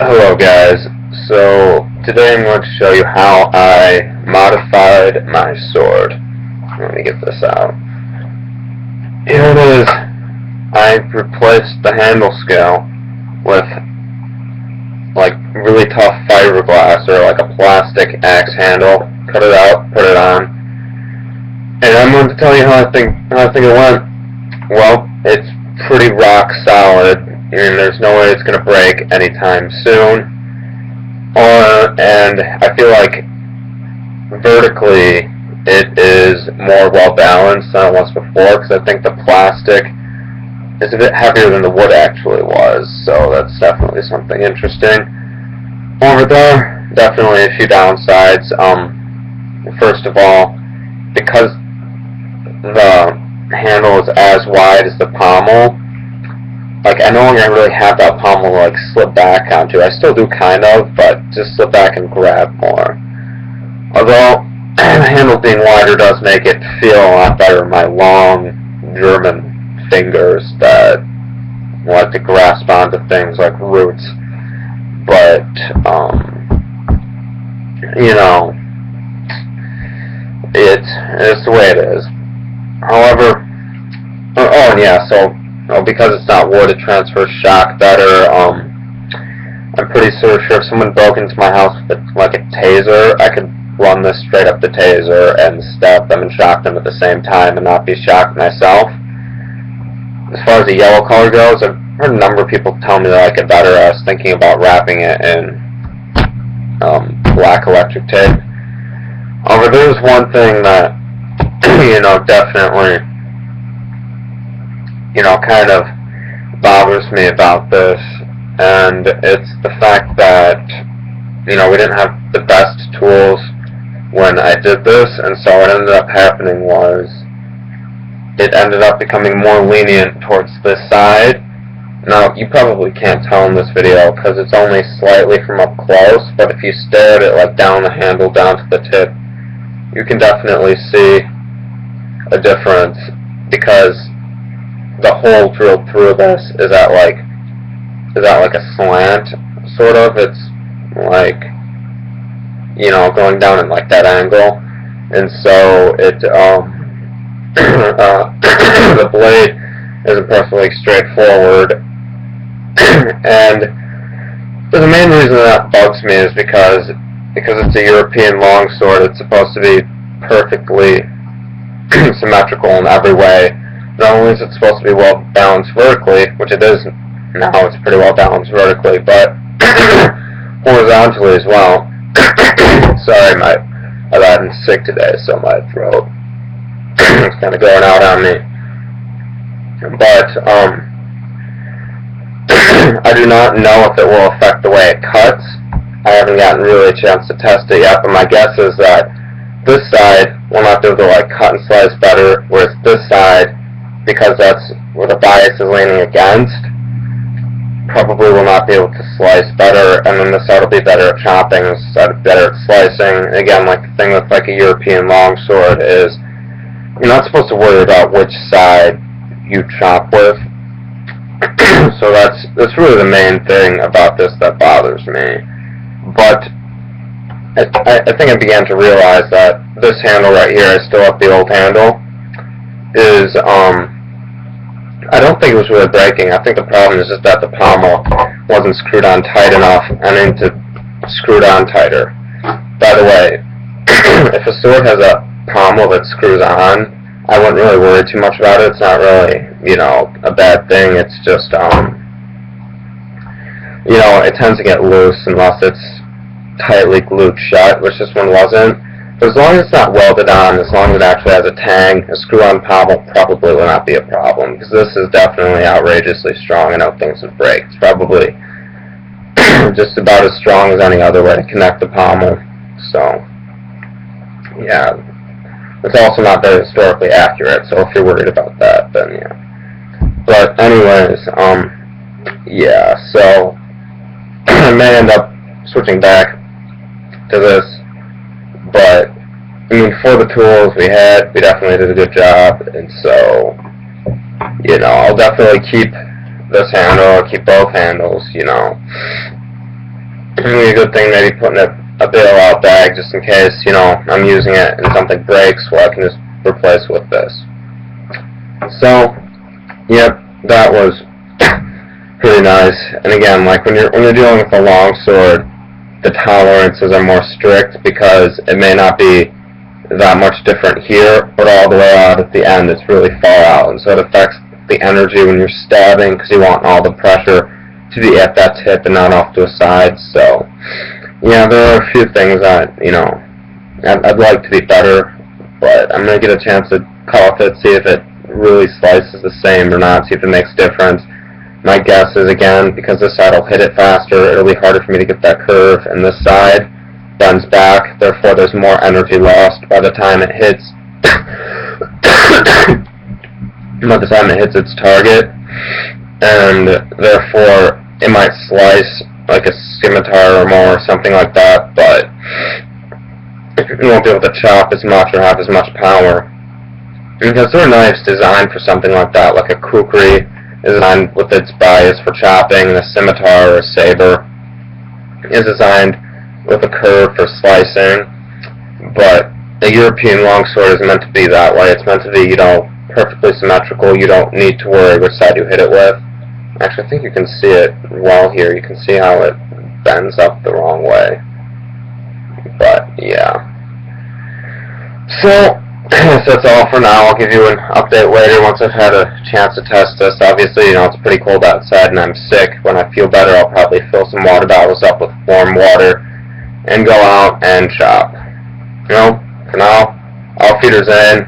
Hello guys, so today I'm going to show you how I modified my sword. Let me get this out. Here it is. I replaced the handle scale with like really tough fiberglass or like a plastic axe handle. Cut it out, put it on. And I'm going to tell you how I think it went. Well, it's pretty rock solid, and there's no way it's going to break anytime soon. And I feel like vertically it is more well balanced than it was before, because I think the plastic is a bit heavier than the wood actually was, so that's definitely something interesting. Over there, definitely a few downsides. First of all, because the handle is as wide as the pommel, like I no longer really have that pommel to like slip back onto. I still do kind of, but just slip back and grab more. Although the handle being wider does make it feel a lot better. My long German fingers that like to grasp onto things like roots, but you know, it's the way it is. However, oh and yeah, so because it's not wood, it transfers shock better. I'm pretty sure if someone broke into my house with like a taser, I could run this straight up the taser and stab them and shock them at the same time and not be shocked myself. As far as the yellow color goes, I've heard a number of people tell me they like it better. I was thinking about wrapping it in black electric tape. However, there's one thing that definitely kind of bothers me about this, and it's the fact that we didn't have the best tools when I did this, and so what ended up happening was it ended up becoming more lenient towards this side. Now, you probably can't tell in this video because it's only slightly from up close, but if you stare at it like down the handle, down to the tip, you can definitely see a difference, because the hole drilled through this is at like a slant, sort of. It's like going down in like that angle, and so it the blade isn't perfectly straightforward. And the main reason that bugs me is because it's a European longsword. It's supposed to be perfectly symmetrical in every way. Not only is it supposed to be well balanced vertically, which it is now, it's pretty well balanced vertically, but horizontally as well. Sorry, I've gotten sick today, so my throat is kind of going out on me. But I do not know if it will affect the way it cuts. I haven't gotten really a chance to test it yet, but my guess is that this side will not be able to like cut and slice better, whereas this side, because that's where the bias is leaning against, probably will not be able to slice better, and then this side will be better at chopping, this side better at slicing. And again, like the thing with like a European longsword is you're not supposed to worry about which side you chop with. So that's really the main thing about this that bothers me. But I think I began to realize that this handle right here, I still have the old handle, is I don't think it was really breaking. I think the problem is just that the pommel wasn't screwed on tight enough, and I need to screw it on tighter. By the way, if a sword has a pommel that screws on, I wouldn't really worry too much about it. It's not really, a bad thing. It's just, it tends to get loose unless it's tightly glued shut, which this one wasn't. But as long as it's not welded on, as long as it actually has a tang, a screw-on pommel probably will not be a problem, because this is definitely outrageously strong. I know things would break. It's probably just about as strong as any other way to connect the pommel. So, yeah. It's also not very historically accurate, so if you're worried about that, then yeah. But anyways, yeah, so I may end up switching back to this, but I mean, for the tools we had, we definitely did a good job, and so, I'll definitely keep this handle, I'll keep both handles, be a good thing maybe putting a bailout bag just in case, you know, I'm using it and something breaks where I can just replace with this. So, yep, that was pretty nice. And again, like when you're dealing with a longsword, the tolerances are more strict because it may not be that much different here, but all the way out at the end it's really far out, and so it affects the energy when you're stabbing because you want all the pressure to be at that tip and not off to a side. So yeah, there are a few things that, you know, I'd like to be better, but I'm going to get a chance to cut with it, see if it really slices the same or not, see if it makes a difference. My guess is, again, because this side will hit it faster, it'll be harder for me to get that curve, and this side bends back, therefore there's more energy lost by the time it hits its target, and therefore it might slice like a scimitar or more or something like that, but you won't be able to chop as much or have as much power. Because there are knives designed for something like that, like a kukri is designed with its bias for chopping, and a scimitar or a saber is designed with a curve for slicing, but a European longsword is meant to be that way. It's meant to be, you know, perfectly symmetrical. You don't need to worry which side you hit it with. Actually, I think you can see it well here. You can see how it bends up the wrong way. But, yeah. So that's all for now. I'll give you an update later once I've had a chance to test this. Obviously, you know, it's pretty cold outside and I'm sick. When I feel better, I'll probably fill some water bottles up with warm water and go out and chop. You know, for now, all feeders in.